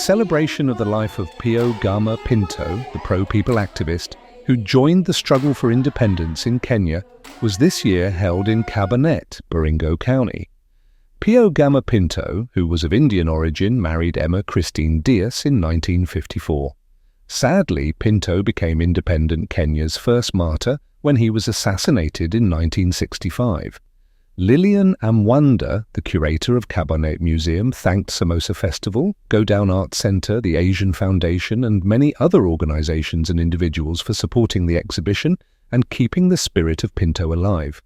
celebration of the life of Pio Gama Pinto, the pro-people activist, who joined the struggle for independence in Kenya, was this year held in Kabarnet, Baringo County. Pio Gama Pinto, who was of Indian origin, married Emma Christine Dias in 1954. Sadly, Pinto became independent Kenya's first martyr when he was assassinated in 1965. Lillian Amwanda, the curator of Kabarnet Museum, thanked Samosa Festival, Go Down Arts Centre, the Asian Foundation and many other organisations and individuals for supporting the exhibition and keeping the spirit of Pinto alive.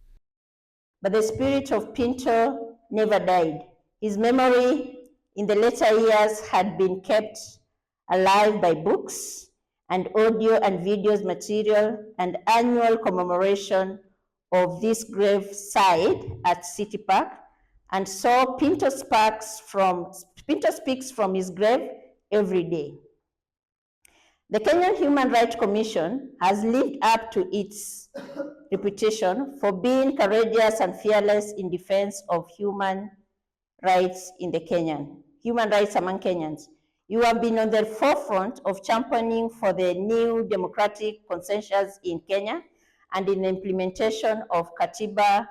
But the spirit of Pinto never died. His memory in the later years had been kept alive by books and audio and videos material and annual commemoration of this grave site at City Park, and so Pinto speaks from his grave every day. The Kenyan Human Rights Commission has lived up to its reputation for being courageous and fearless in defense of human rights among Kenyans. You have been on the forefront of championing for the new democratic consensus in Kenya and in the implementation of Katiba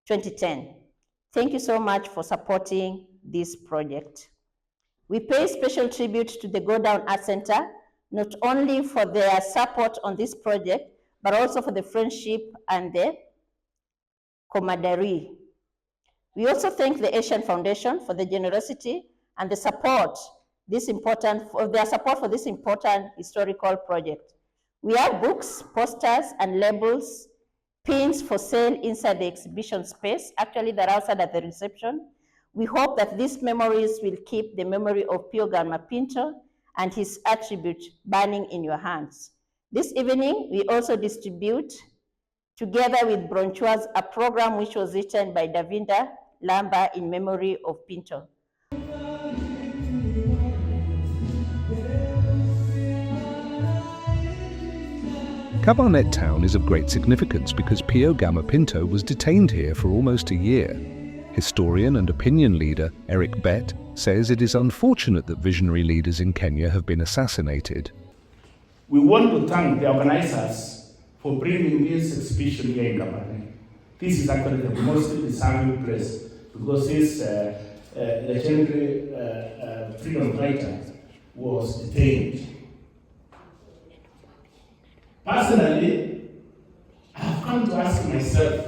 2010. Thank you so much for supporting this project. We pay special tribute to the Go Down Art Center, not only for their support on this project, but also for the friendship and the camaraderie. We also thank the Asian Foundation for the generosity and the support for this important historical project. We have books, posters, and labels, pins for sale inside the exhibition space. Actually, they're outside at the reception. We hope that these memories will keep the memory of Pio Gama Pinto and his attribute burning in your hands. This evening, we also distribute, together with brochures, a program which was written by Davinda Lamba in memory of Pinto. Kabarnet town is of great significance because Pio Gama Pinto was detained here for almost a year. Historian and opinion leader Eric Bett says it is unfortunate that visionary leaders in Kenya have been assassinated. We want to thank the organizers for bringing this exhibition here in Kabarnet. This is actually the most deserving place because this legendary freedom fighter was detained. Personally, I have come to ask myself,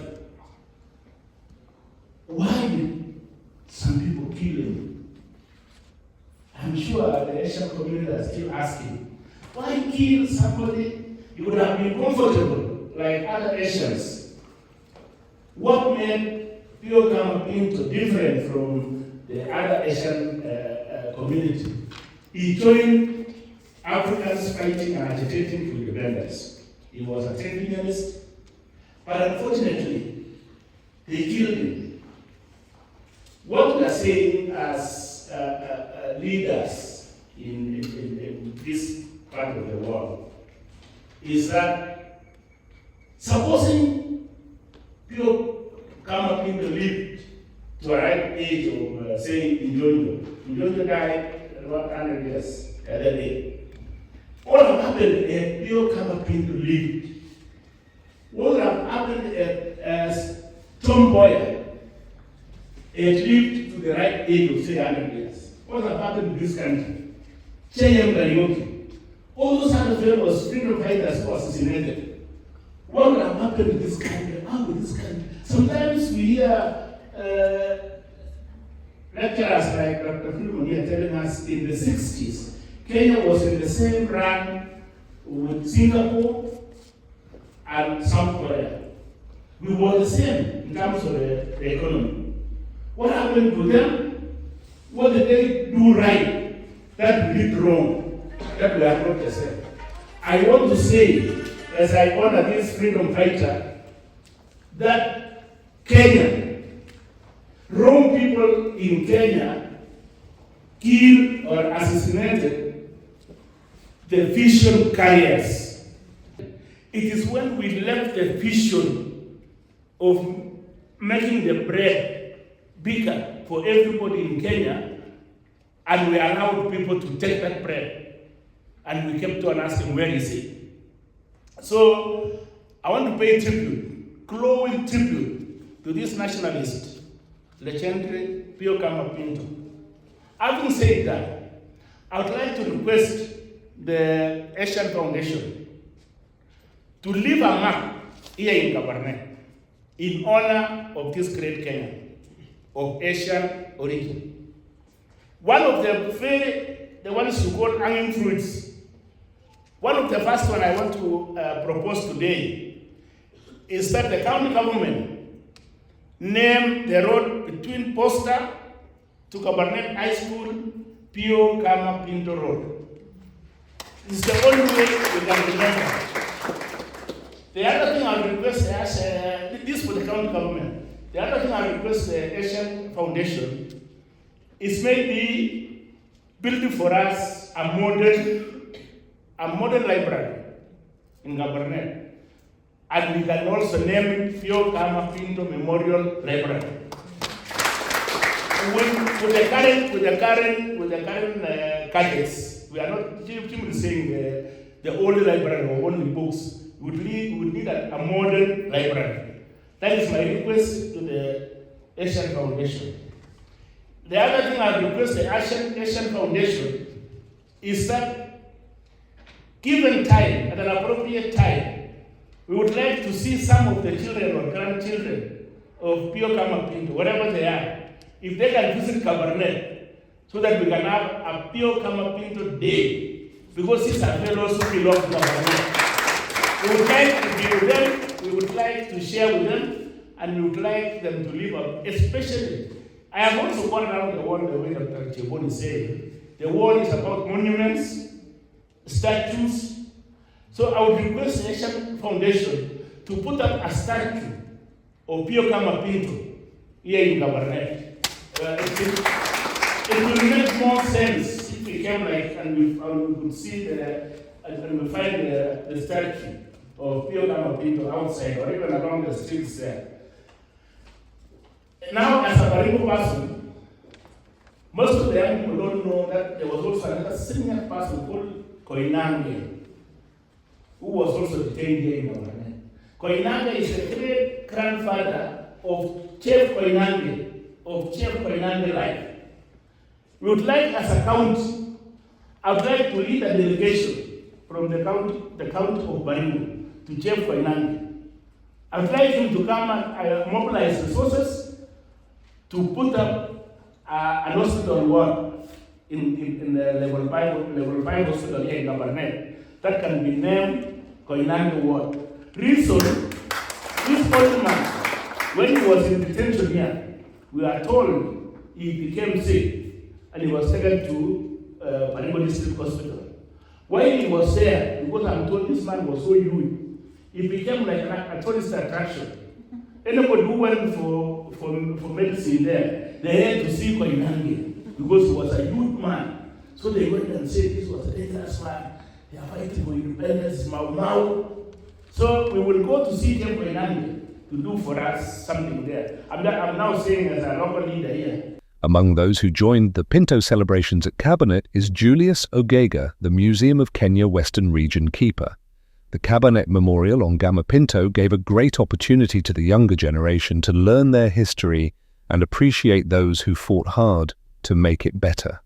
why did some people kill him? I'm sure the Asian community are still asking, why kill somebody? You would have been comfortable like other Asians. What made Pio Gama Pinto different from the other Asian community? He joined Africans fighting and agitating for independence. He was a trade unionist, but unfortunately, they killed him. What we are saying as leaders in this part of the world is that supposing Pio Gama Pinto lived to a ripe age of, say, Njonjo died about 100 years the other day. What have happened if Pio Gama Pinto lived? What have happened as Tom Mboya lived to the right age of, say, 100 years? What have happened in this country? Baringo, all those other fellows, freedom fighters who were assassinated. What would have happened in this country? How would this country? Sometimes we hear lecturers like Dr. Filmon here telling us in the 60s, Kenya was in the same rank with Singapore and South Korea. We were the same in terms of the economy. What happened to them? What did they do right that we did wrong? That we are not the same. I want to say, as I honor this freedom fighter, that Kenya, wrong people in Kenya killed or assassinated the vision carriers. It is when we left the vision of making the bread bigger for everybody in Kenya And we allowed people to take that bread. And we kept on asking, where is he? So I want to pay tribute, glowing tribute, to this nationalist, legendary Pio Gama Pinto. Having said that, I would like to request the Asian Foundation to leave a mark here in Kabarnet in honor of this great Kenyan of Asian origin. One of the ones you call hanging fruits, one of the first one I want to propose today is that the county government name the road between Posta to Kabarnet High School, Pio Gama Pinto Road. It's the only way we can remember. The other thing I'll request this for the county government. The other thing I'll request the Asian Foundation is maybe building for us a modern library in Kabarnet. And we can also name it Pio Gama Pinto Memorial Library. With the current cadets, we are not simply saying the old library or only books. We would need a modern library. That is my request to the Asian Foundation. The other thing I request the Asian Foundation is that, given time, at an appropriate time, we would like to see some of the children or grandchildren of Pio Gama Pinto, wherever they are, if they can visit Kabarnet, so that we can have a Pio Gama Pinto Day, because these are fellows who belong to Kabarnet. We would like to be with them, we would like to share with them, and we would like them to live up. Especially, I have also gone around the world the way Dr. Cheboni said. The world is about monuments, statues. So I would request the Asian Foundation to put up a statue of Pio Gama Pinto here in Kabarnet. It will make more sense if we came and we could see and we find the statue of Pio Gama Pinto outside or even along the streets there. Now, as a Baringo person, most of the young people don't know that there was also another senior person called Koinange, who was also detained here in Kabarnet. Koinange is the great grandfather of Chief Koinange life. We would like, as a county, I would like to lead a delegation from the county of Baringo to Chief Koinange. I would like him to come and mobilize resources to put up an hospital ward in the level 5 hospital here in Kabarnet that can be named Koinange Ward. Reason, this old man, when he was in detention here, we are told he became sick and he was taken to Baringo District Hospital. While he was there, because I'm told this man was so huge, he became like a tourist attraction. Anybody who went for medicine there, they had to see Koinange because he was a huge man. So they went and said this was a dangerous man. They are fighting for independence, Mau. So we will go to see him Koinange to do for us something there. I'm now saying as a local leader here. Among those who joined the Pinto celebrations at Kabarnet is Julius Ogega, the Museum of Kenya Western Region keeper. The Kabarnet Memorial on Gama Pinto gave a great opportunity to the younger generation to learn their history and appreciate those who fought hard to make it better.